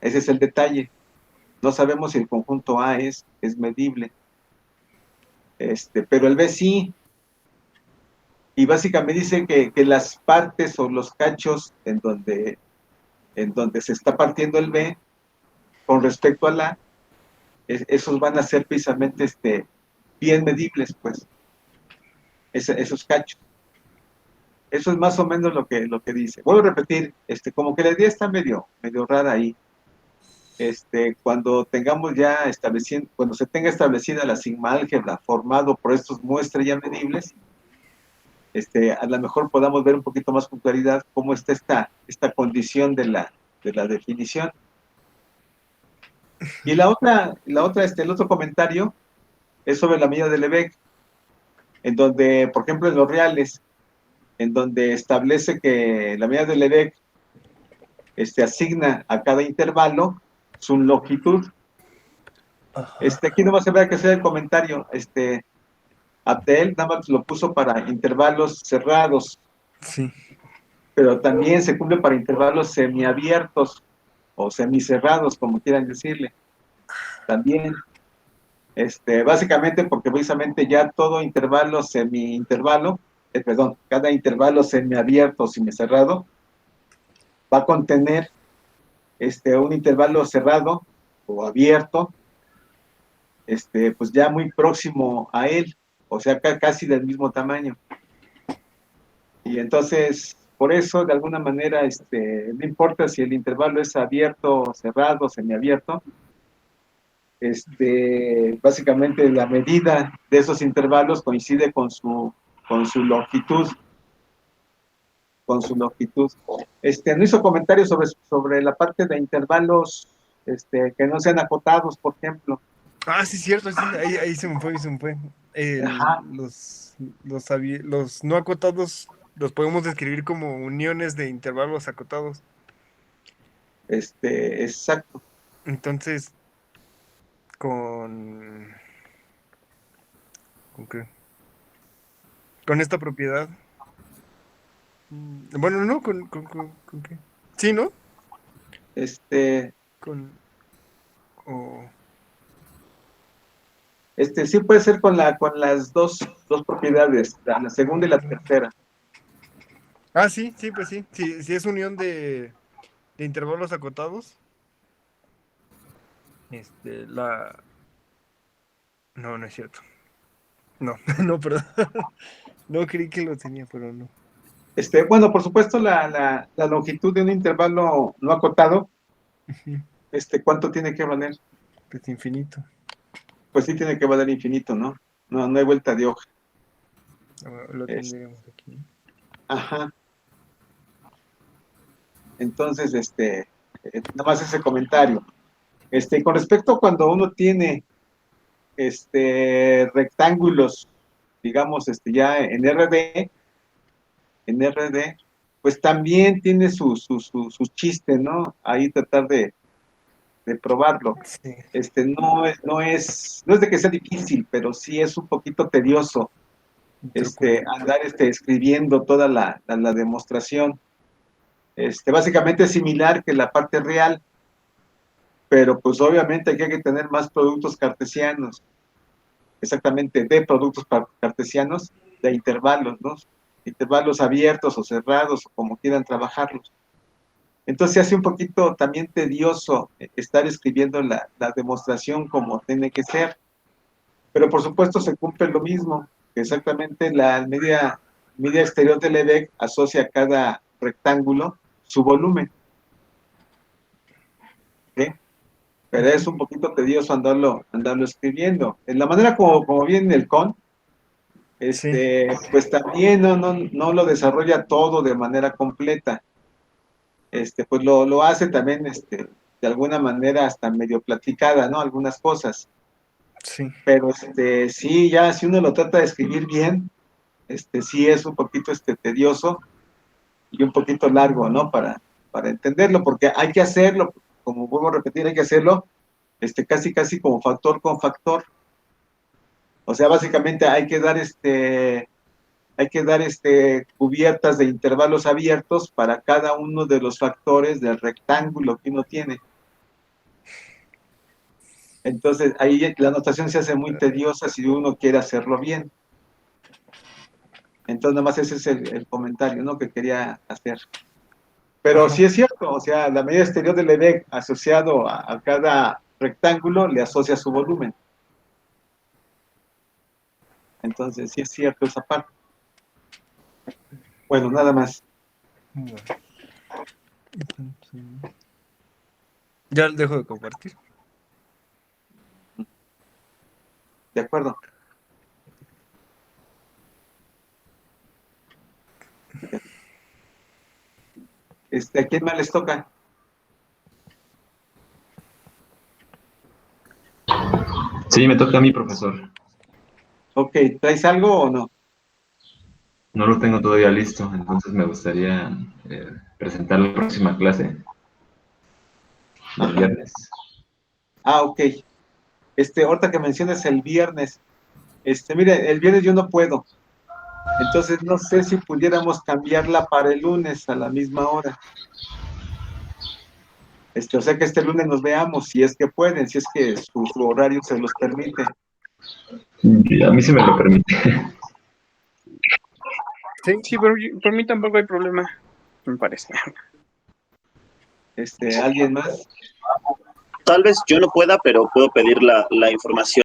Ese es el detalle. No sabemos si el conjunto A es medible. Pero el B sí. Y básicamente dice que las partes o los cachos en donde en donde se está partiendo el B con respecto al A, esos van a ser precisamente bien medibles, pues, esos cachos. Eso es más o menos lo que dice. Vuelvo a repetir, como que la idea está medio rara ahí. Cuando tengamos ya cuando se tenga establecida la sigma álgebra formado por estos muestras ya medibles, a lo mejor podamos ver un poquito más con claridad cómo está esta condición de la definición. Y el otro comentario es sobre la medida de Lebesgue, en donde, por ejemplo, en los reales, en donde establece que la medida de Lebesgue asigna a cada intervalo su longitud. Aquí nomás se ve que sea el comentario, Abdel nada más lo puso para intervalos cerrados, Sí. pero también se cumple para intervalos semiabiertos o semicerrados, como quieran decirle. También, básicamente porque precisamente ya todo intervalo semi-intervalo, perdón, cada intervalo semiabierto o semicerrado va a contener un intervalo cerrado o abierto, pues ya muy próximo a él, o sea, casi del mismo tamaño. Y entonces, por eso, de alguna manera, no importa si el intervalo es abierto, cerrado, semiabierto, básicamente la medida de esos intervalos coincide con su longitud. Con su longitud. No hizo comentarios sobre la parte de intervalos que no sean acotados, por ejemplo. Ah, sí, cierto, sí, ahí se me fue. Los no acotados los podemos describir como uniones de intervalos acotados. Exacto. Entonces, ¿con qué? Con esta propiedad. Bueno, no, ¿con qué? Sí, ¿no? Con... o... Sí puede ser con las dos propiedades, la segunda y la tercera. Ah, sí, pues sí. Si es unión de intervalos acotados. No, no es cierto. No, no, perdón. No creí que lo tenía, pero no. Bueno, por supuesto, la longitud de un intervalo no acotado, ¿cuánto tiene que valer? Pues infinito. Pues sí tiene que valer infinito, ¿no? No hay vuelta de hoja. Lo tendríamos aquí. Ajá. Entonces, nada más ese comentario. Con respecto a cuando uno tiene rectángulos, digamos, ya en RD, pues también tiene su chiste, ¿no? Ahí tratar de probarlo. Sí. No es de que sea difícil, pero sí es un poquito tedioso andar escribiendo toda la demostración. Básicamente es similar que la parte real, pero pues obviamente aquí hay que tener más productos cartesianos, exactamente de productos cartesianos de intervalos, ¿no? Intervalos abiertos o cerrados, o como quieran trabajarlos. Entonces se hace un poquito también tedioso estar escribiendo la demostración como tiene que ser, pero por supuesto se cumple lo mismo, que exactamente la media exterior del Lebesgue asocia a cada rectángulo su volumen. ¿Sí? Pero es un poquito tedioso andarlo escribiendo. En la manera como viene el con, pues también no lo desarrolla todo de manera completa. Pues lo hace también de alguna manera hasta medio platicada, ¿no? Algunas cosas. Sí. Pero sí, ya si uno lo trata de escribir bien, sí es un poquito tedioso y un poquito largo, ¿no? Para entenderlo, porque hay que hacerlo, como vuelvo a repetir, hay que hacerlo casi como factor con factor. O sea, básicamente hay que dar cubiertas de intervalos abiertos para cada uno de los factores del rectángulo que uno tiene. Entonces, ahí la notación se hace muy tediosa si uno quiere hacerlo bien. Entonces, nada más ese es el comentario, ¿no? Que quería hacer. Pero Ajá. sí es cierto, o sea, la medida exterior del EDEC asociado a cada rectángulo le asocia su volumen. Entonces, sí es cierto esa parte. Bueno, nada más. Bueno. Ya dejo de compartir. De acuerdo. ¿A quién más les toca? Sí, me toca a mí, profesor. Ok, ¿traes algo o no? No lo tengo todavía listo, entonces me gustaría presentar la próxima clase el viernes. Ok. Ahorita que menciones el viernes, mire, el viernes yo no puedo. Entonces no sé si pudiéramos cambiarla para el lunes a la misma hora. O sea que este lunes nos veamos, si es que pueden, si es que su horario se los permite. A mí se me lo permite. Sí. Sí, por mí tampoco hay problema, me parece. ¿Alguien más? Tal vez yo no pueda, pero puedo pedir la información